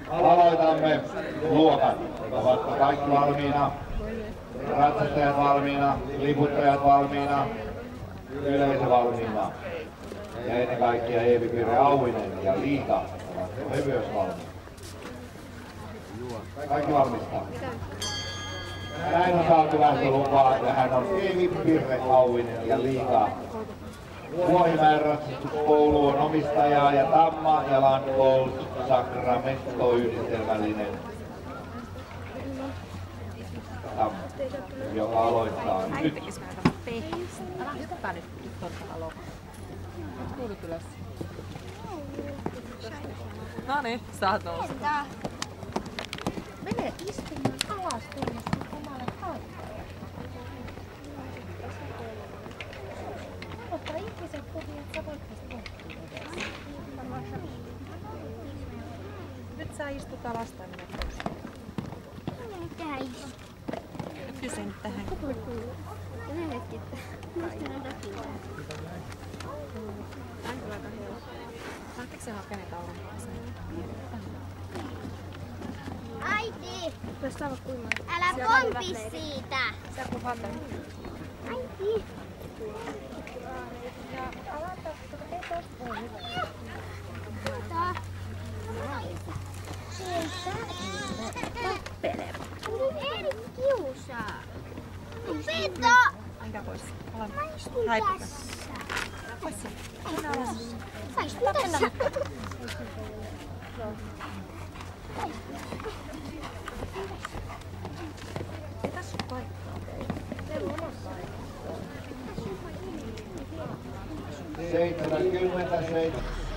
Aloitamme luokat. Ovatko kaikki valmiina? Ratsastajat valmiina, liputtajat valmiina, yleisö valmiina. Ja ennen kaikkea Eevi Pirre Auvinen ja Liika ovatko he myös valmiina. Kaikki valmistaa. Ja näin on saatu lähtölupaa ja hän on Eevi Pirre Auvinen ja Liika. Vuohimäen ratsastuskoulu on omistaja ja Tamma ja Landgold Sacramento yhdistelmällinen Tamma, joka aloittaa nyt. No niin, saat nousta. Mene istumaan alas tuonne sun omalle paikalle. Ota ihmisen kuvia, että sä voit tästä pohtia. Nyt sä istut alas tänne. Mitä istu? Kysyn nyt tähän. Tänne hetki. Musta on takia. Lähteekö se hakemaan kauan? Äiti! Älä pompi siitä! Sä kun hata. Äiti! Ja alata, ei tosta voi hyvä. Tappele. Eri kiusaa. Pito! Enkä pois. Mä istun tässä. Pois. Mä istun tässä. Tässä on paikkaa. Meillä on paikkaa. 77.